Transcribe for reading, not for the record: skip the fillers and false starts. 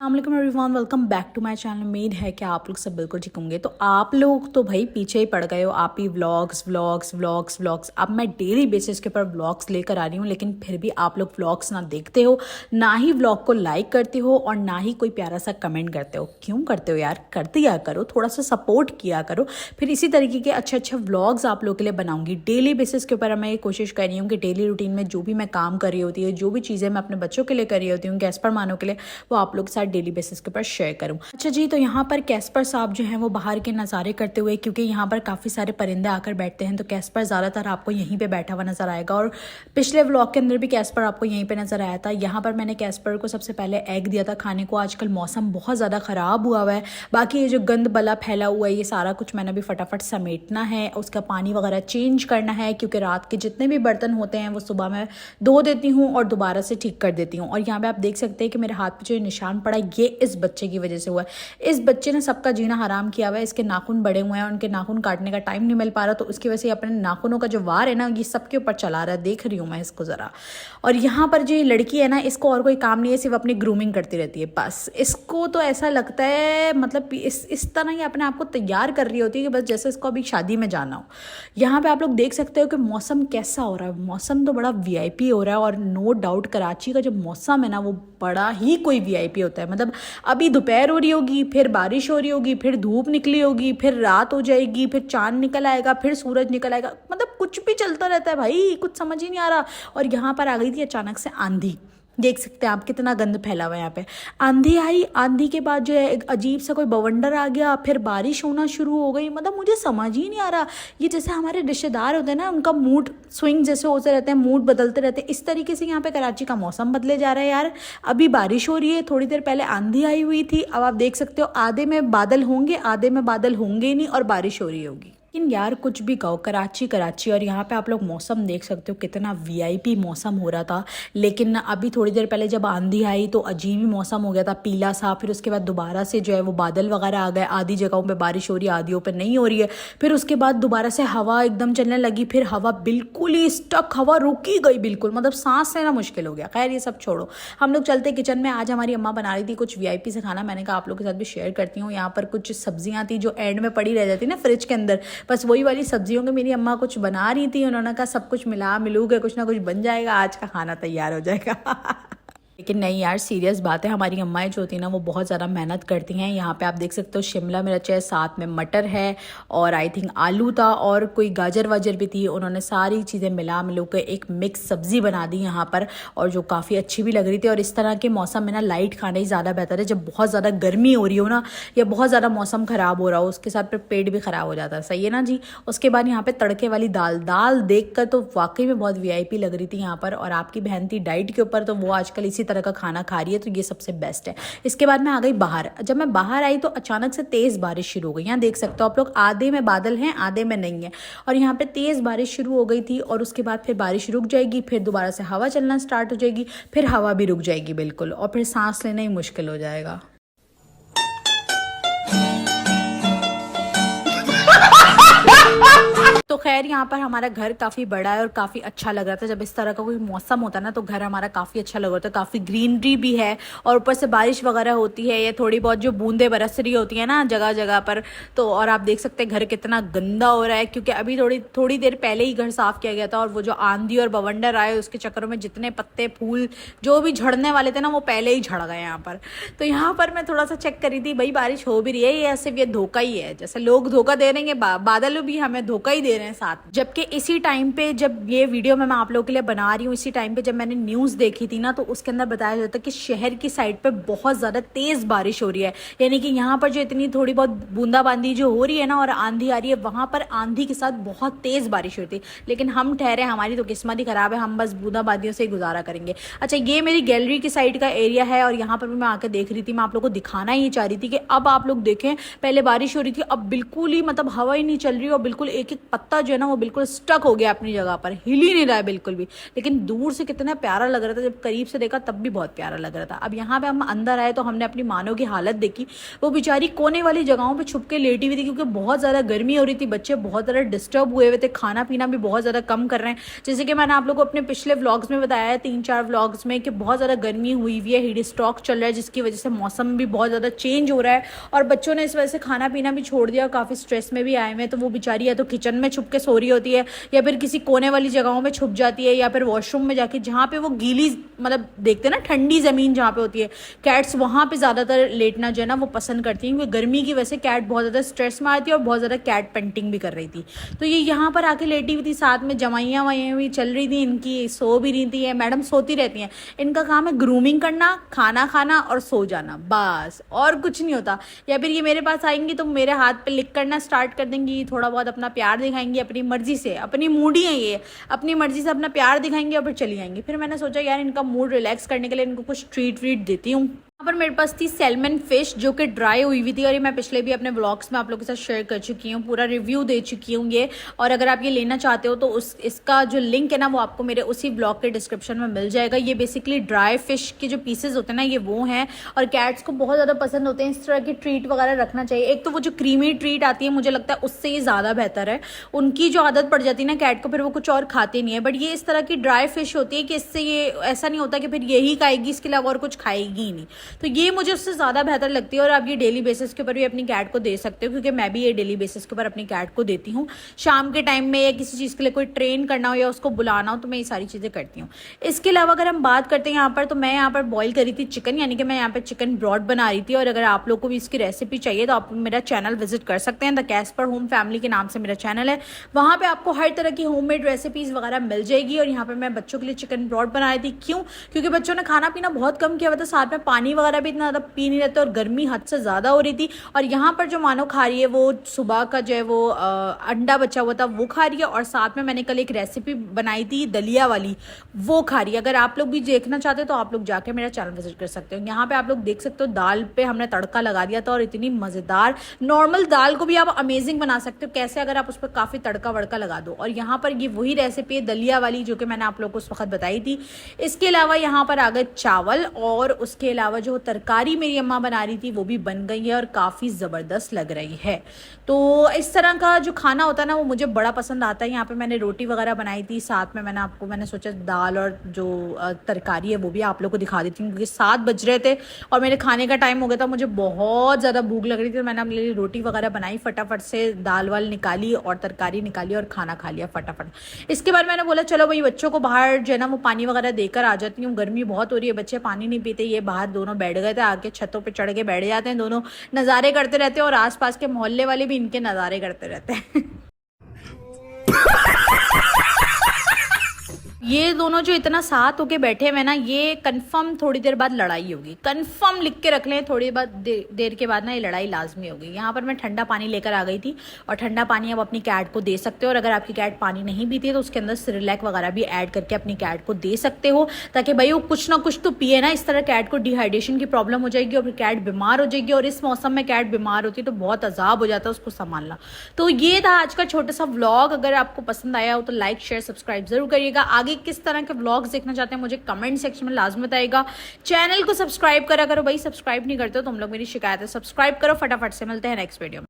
अस्सलाम वालेकुम everyone, welcome back to my channel. उम्मीद है कि आप लोग सब बिल्कुल ठीक होंगे। तो आप लोग तो भाई पीछे ही पड़ गए हो, आप ही व्लॉग्स व्लॉग्स व्लॉग्स व्लॉग्स। अब मैं डेली बेसिस के ऊपर व्लॉग्स लेकर आ रही हूँ, लेकिन फिर भी आप लोग व्लॉग्स ना देखते हो, ना ही व्लॉग को लाइक करते हो और ना ही कोई प्यारा सा कमेंट करते हो। क्यों करते हो यार? कर दिया करो, थोड़ा सा सपोर्ट किया करो। फिर इसी तरीके के अच्छे अच्छे व्लॉग्स आप लोगों के लिए बनाऊंगी डेली बेसिस के ऊपर। मैं ये कोशिश कर रही हूँ कि डेली रूटीन में जो भी मैं काम कर रही होती है, जो भी चीज़ें मैं अपने बच्चों के लिए कर रही होती हूँ, कैस्पर मानो के लिए, वो आप लोग के साथ डेली बेसिस के ऊपर शेयर करूँ। अच्छा जी, तो यहाँ पर कैस्पर साहब जो हैं वो बाहर के नज़ारे करते हुए, क्योंकि यहाँ पर काफ़ी सारे परिंदे आकर बैठते हैं, तो कैस्पर ज़्यादातर आपको यहीं पे बैठा हुआ नजर आएगा। और पिछले व्लॉग के अंदर भी कैस्पर आपको यहीं पे नजर आया था। यहाँ पर मैंने कैस्पर को सबसे पहले एग दिया था खाने को। आजकल मौसम बहुत ज़्यादा ख़राब हुआ है, बाकी ये जो गंद बला फैला हुआ है, ये सारा कुछ मैंने भी फटाफट समेटना है, उसका पानी वगैरह चेंज करना है, क्योंकि रात के जितने भी बर्तन होते हैं वो सुबह मैं धो देती हूँ और दोबारा से ठीक कर देती हूँ। और यहाँ पे आप देख सकते हैं कि मेरे हाथ पे जो निशान पड़ा, ये इस बच्चे की वजह से हुआ है। इस बच्चे ने सबका जीना हराम किया हुआ है। इसके नाखून बड़े हुए हैं, उनके नाखून काटने का टाइम नहीं मिल पा रहा, तो उसकी वजह से अपने नाखूनों का जो वार है ना, ये सबके ऊपर चला रहा है। देख रही हूँ मैं इसको ज़रा। और यहाँ पर जो ये लड़की है ना, इसको और कोई काम नहीं है, सिर्फ अपनी ग्रूमिंग करती रहती है बस। इसको तो ऐसा लगता है, मतलब इस तरह ही अपने आप को तैयार कर रही होती है कि बस जैसे इसको अभी शादी में जाना हो। यहाँ पे आप लोग देख सकते हो कि मौसम कैसा हो रहा है। मौसम तो बड़ा वीआईपी हो रहा है, और नो डाउट कराची का जो मौसम है ना, वो बड़ा ही कोई वीआईपी होता है। मतलब अभी दोपहर हो रही होगी, फिर बारिश हो रही होगी, फिर धूप निकली होगी, फिर रात हो जाएगी, फिर चांद निकल आएगा, फिर सूरज निकल आएगा। मतलब कुछ भी चलता रहता है भाई, कुछ समझ ही नहीं आ रहा। और यहाँ पर आ गई थी अचानक से आंधी। देख सकते हैं आप कितना गंद फैला हुआ है यहाँ पे। आंधी आई, आंधी के बाद जो है एक अजीब सा कोई बवंडर आ गया, फिर बारिश होना शुरू हो गई। मतलब मुझे समझ ही नहीं आ रहा, ये जैसे हमारे रिश्तेदार होते हैं ना, उनका मूड स्विंग जैसे होते रहते हैं, मूड बदलते रहते हैं, इस तरीके से यहाँ पे कराची का मौसम बदले जा रहा है यार। अभी बारिश हो रही है, थोड़ी देर पहले आंधी आई हुई थी। अब आप देख सकते हो आधे में बादल होंगे, आधे में बादल होंगे ही नहीं, और बारिश हो रही होगी। लेकिन यार कुछ भी कहो, कराची कराची। और यहाँ पे आप लोग मौसम देख सकते हो, कितना वीआईपी मौसम हो रहा था। लेकिन अभी थोड़ी देर पहले जब आंधी आई तो अजीब ही मौसम हो गया था, पीला सा। फिर उसके बाद दोबारा से जो है वो बादल वगैरह आ गए। आधी जगहों पे बारिश हो रही है, आधियों पे नहीं हो रही है। फिर उसके बाद दोबारा से हवा एकदम चलने लगी, फिर हवा बिल्कुल ही स्टक, हवा रुकी गई बिल्कुल। मतलब सांस लेना मुश्किल हो गया। खैर ये सब छोड़ो, हम लोग चलते किचन में। आज हमारी अम्मा बना रही थी कुछ वीआईपी से खाना। मैंने कहा आप लोग के साथ भी शेयर करती हूँ। यहाँ पर कुछ सब्जियाँ थी जो एंड में पड़ी रह जाती ना फ्रिज के अंदर, बस वही वाली सब्जियों के मेरी अम्मा कुछ बना रही थी। उन्होंने कहा सब कुछ मिला मिलू के कुछ ना कुछ बन जाएगा, आज का खाना तैयार हो जाएगा। लेकिन नहीं यार, सीरियस बात है, हमारी अम्माएं जो होती हैं ना, वो बहुत ज़्यादा मेहनत करती हैं। यहाँ पे आप देख सकते हो शिमला मिर्च है, साथ में मटर है, और आई थिंक आलू था, और कोई गाजर वाजर भी थी। उन्होंने सारी चीज़ें मिला मिलू के एक मिक्स सब्ज़ी बना दी यहाँ पर, और जो काफ़ी अच्छी भी लग रही थी। और इस तरह के मौसम में ना लाइट खाना ही ज़्यादा बेहतर है। जब बहुत ज़्यादा गर्मी हो रही हो ना, या बहुत ज़्यादा मौसम ख़राब हो रहा हो, उसके साथ फिर पेट भी ख़राब हो जाता है। सही है ना जी। उसके बाद यहाँ पे तड़के वाली दाल देख कर तो वाकई में बहुत वीआईपी लग रही थी यहाँ पर। और आपकी बहन थी डाइट के ऊपर, तो वो आजकल इसी तरह का खाना खा रही है, तो ये सबसे बेस्ट है। इसके बाद मैं आ गई बाहर। जब मैं बाहर आई तो अचानक से तेज बारिश शुरू हो गई। यहाँ देख सकते हो आप लोग, आधे में बादल हैं, आधे में नहीं है। और यहाँ पे तेज बारिश शुरू हो गई थी, और उसके बाद फिर बारिश रुक जाएगी, फिर दोबारा से हवा चलना स्टार्ट हो जाएगी, फिर हवा भी रुक जाएगी बिल्कुल, और फिर सांस लेना ही मुश्किल हो जाएगा। तो खैर यहाँ पर हमारा घर काफ़ी बड़ा है और काफ़ी अच्छा लग रहा था। जब इस तरह का कोई मौसम होता है ना, तो घर हमारा काफ़ी अच्छा लग रहा था। काफ़ी ग्रीनरी भी है, और ऊपर से बारिश वगैरह होती है, या थोड़ी बहुत जो बूंदे बरस रही होती है ना जगह जगह पर। तो और आप देख सकते हैं घर कितना गंदा हो रहा है, क्योंकि अभी थोड़ी देर पहले ही घर साफ़ किया गया था। और वो जो आंधी और बवंडर आए, उसके चक्करों में जितने पत्ते फूल जो भी झड़ने वाले थे ना, वो पहले ही झड़ गए यहाँ पर। तो यहाँ पर मैं थोड़ा सा चेक करी थी, भाई बारिश हो भी रही है या सिर्फ ये धोखा ही है। जैसे लोग धोखा दे रहे हैं, बादल भी हमें धोखा ही दे रहे हैं साथ। जबकि इसी टाइम पे, जब ये वीडियो मैं आप लोगों के लिए बना रही हूँ, इसी टाइम पे जब मैंने न्यूज़ देखी थी ना, तो उसके अंदर बताया जाता है कि शहर की साइड पे बहुत ज़्यादा तेज़ बारिश हो रही है। यानी कि यहाँ पर जो इतनी थोड़ी बहुत बूंदाबांदी जो हो रही है ना, और आंधी आ रही है, वहाँ पर आंधी के साथ बहुत तेज़ बारिश हो रही थी। लेकिन हम ठहरे, हमारी तो किस्मत ही ख़राब है, हम बस बूंदाबांदियों से ही गुजारा करेंगे। अच्छा, ये मेरी गैलरी की साइड का एरिया है, और यहाँ पर भी मैं आकर देख रही थी। मैं आप लोग को दिखाना ही चाह रही थी कि अब आप लोग देखें, पहले बारिश हो रही थी, अब बिल्कुल ही मतलब हवा ही नहीं चल रही, और बिल्कुल एक एक कुत्ता जो है ना वो बिल्कुल स्टक हो गया अपनी जगह पर, हिल ही नहीं रहा है बिल्कुल भी। लेकिन दूर से कितना प्यारा लग रहा था, जब करीब से देखा तब भी बहुत प्यारा लग रहा था। अब यहाँ पे हम अंदर आए तो हमने अपनी मानो की हालत देखी, वो बेचारी कोने वाली जगहों पे छुप के लेटी हुई थी, क्योंकि बहुत ज़्यादा गर्मी हो रही थी, बच्चे बहुत ज़्यादा डिस्टर्ब हुए हुए थे, खाना पीना भी बहुत ज़्यादा कम कर रहे हैं। जैसे कि मैंने आप लोगों को अपने पिछले व्लॉग्स में बताया है, 3-4 व्लॉग्स में, कि बहुत ज़्यादा गर्मी हुई हुई है, हीट स्ट्रोक चल रहा है, जिसकी वजह से मौसम भी बहुत ज़्यादा चेंज हो रहा है और बच्चों ने इस वजह से खाना पीना भी छोड़ दिया और काफ़ी स्ट्रेस में भी आए हुए हैं। तो वो बेचारी या तो किचन में छुप के सो रही होती है, या फिर किसी कोने वाली जगहों में छुप जाती है, या फिर वॉशरूम में जाके, जहाँ पे वो गीली मतलब देखते हैं ना ठंडी ज़मीन जहाँ पे होती है कैट्स, वहाँ पे ज़्यादातर लेटना जो है ना वो पसंद करती हैं, क्योंकि गर्मी की वजह से कैट बहुत ज़्यादा स्ट्रेस में आती है और बहुत ज़्यादा कैट पेंटिंग भी कर रही थी। तो ये यहाँ पर आके लेटी हुई थी, साथ में जमाइयाँ वमाइयाँ भी चल रही थी इनकी, सो भी रही थी। मैडम सोती रहती हैं, इनका काम है ग्रूमिंग करना, खाना खाना और सो जाना, बस और कुछ नहीं होता। या फिर ये मेरे पास आएंगी तो मेरे हाथ पे लिक करना स्टार्ट कर देंगी, थोड़ा बहुत अपना प्यार दिखाएंगी अपनी मर्जी से, अपनी मूडी है ये, अपनी मर्जी से अपना प्यार दिखाएंगी और फिर चली जाएंगी। फिर मैंने सोचा यार इनका मूड रिलैक्स करने के लिए इनको कुछ ट्रीट व्रीट देती हूँ। यहाँ पर मेरे पास थी सैल्मन फिश, जो कि ड्राई हुई हुई थी, और ये मैं पिछले भी अपने व्लॉग्स में आप लोगों के साथ शेयर कर चुकी हूँ, पूरा रिव्यू दे चुकी हूँ ये। और अगर आप ये लेना चाहते हो तो इसका जो लिंक है ना वो आपको मेरे उसी ब्लॉग के डिस्क्रिप्शन में मिल जाएगा। ये बेसिकली ड्राई फिश के जो पीसेज होते हैं ना ये वो हैं, और कैट्स को बहुत ज़्यादा पसंद होते हैं। इस तरह की ट्रीट वगैरह रखना चाहिए। एक तो वो जो क्रीमी ट्रीट आती है मुझे लगता है उससे ये ज़्यादा बेहतर है। उनकी जो आदत पड़ जाती है ना कैट को, फिर वो कुछ और खाते नहीं है, बट ये इस तरह की ड्राई फिश होती है कि इससे ये ऐसा नहीं होता कि फिर यही खाएगी, इसके अलावा और कुछ खाएगी ही नहीं। तो ये मुझे उससे ज़्यादा बेहतर लगती है। और आप ये डेली बेसिस के ऊपर भी अपनी कैट को दे सकते हो, क्योंकि मैं भी ये डेली बेसिस के ऊपर अपनी कैट को देती हूँ। शाम के टाइम में या किसी चीज़ के लिए कोई ट्रेन करना हो या उसको बुलाना हो तो मैं ये सारी चीज़ें करती हूँ। इसके अलावा अगर हम बात करते हैं यहाँ पर, तो मैं यहाँ पर बॉईल करी थी चिकन, यानी कि मैं यहाँ पर चिकन ब्रॉड बना रही थी। और अगर आप लोग को भी इसकी रेसिपी चाहिए तो आप मेरा चैनल विजिट कर सकते हैं, द कैस्पर होम फैमिली के नाम से मेरा चैनल है। वहाँ पर आपको हर तरह की होममेड रेसिपीज़ वगैरह मिल जाएगी। और यहाँ पर मैं बच्चों के लिए चिकन ब्रॉड बना रही थी। क्यों? क्योंकि बच्चों ने खाना पीना बहुत कम किया हुआ था, साथ में पानी वगैरह भी इतना ज़्यादा पी नहीं रहते और गर्मी हद से ज़्यादा हो रही थी। और यहाँ पर जो मानो खा रही है वो सुबह का जो है वो अंडा बचा हुआ था वो खा रही है, और साथ में मैंने कल एक रेसिपी बनाई थी दलिया वाली, वो खा रही है। अगर आप लोग भी देखना चाहते हो तो आप लोग जाके मेरा चैनल विजिट कर सकते हो। यहाँ पे आप लोग देख सकते हो दाल पे हमने तड़का लगा दिया था, और इतनी मज़ेदार, नॉर्मल दाल को भी आप अमेजिंग बना सकते हो कैसे, अगर आप उस पर काफ़ी तड़का वड़का लगा दो। और यहाँ पर ये वही रेसिपी है दलिया वाली जो कि मैंने आप लोग को उस वक्त बताई थी। इसके अलावा यहाँ पर आ गए चावल, और उसके अलावा जो तरकारी मेरी अम्मा बना रही थी वो भी बन गई है और काफ़ी ज़बरदस्त लग रही है। तो इस तरह का जो खाना होता है ना वो मुझे बड़ा पसंद आता है। यहाँ पे मैंने रोटी वगैरह बनाई थी, साथ में मैंने सोचा दाल और जो तरकारी है वो भी आप लोग को दिखा देती हूँ, क्योंकि 7 बज रहे थे और मेरे खाने का टाइम हो गया था, मुझे बहुत ज़्यादा भूख लग रही थी। तो मैंने अपने लिए रोटी वगैरह बनाई, फटाफट से दाल वाल निकाली और तरकारी निकाली और खाना खा लिया फटाफट। इसके बाद मैंने बोला चलो भाई बच्चों को बाहर जो है ना वो पानी वगैरह देकर आ जाती हूँ, गर्मी बहुत हो रही है, बच्चे पानी नहीं पीते। ये बाहर दोनों बैठ गए थे, आके छतों पर चढ़ के बैठ जाते हैं, दोनों नज़ारे करते रहते हैं, और आसपास के मोहल्ले वाले भी इनके नज़ारे करते रहते हैं। ये दोनों जो इतना साथ होके बैठे हुए ना, ये कंफर्म थोड़ी देर बाद लड़ाई होगी, कंफर्म लिख के रख लें, थोड़ी देर के बाद ना ये लड़ाई लाजमी होगी। यहाँ पर मैं ठंडा पानी लेकर आ गई थी, और ठंडा पानी आप अपनी कैट को दे सकते हो। और अगर आपकी कैट पानी नहीं पीती है तो उसके अंदर सिरिलैक वगैरह भी ऐड करके अपनी कैट को दे सकते हो, ताकि भाई वो कुछ ना कुछ तो पिए ना। इस तरह कैट को डिहाइड्रेशन की प्रॉब्लम हो जाएगी और फिर कैट बीमार हो जाएगी, और इस मौसम में कैट बीमार होती है तो बहुत अजाब हो जाता है उसको संभालना। तो ये था आज का छोटा सा व्लॉग। अगर आपको पसंद आया हो तो लाइक शेयर सब्सक्राइब जरूर करिएगा। आगे किस तरह के व्लॉग्स देखना चाहते हैं मुझे कमेंट सेक्शन में लाजमी बताइएगा। चैनल को सब्सक्राइब करा करो भाई, सब्सक्राइब नहीं करते हो तो तुम लोग मेरी शिकायत है, सब्सक्राइब करो फटाफट से। मिलते हैं नेक्स्ट वीडियो में।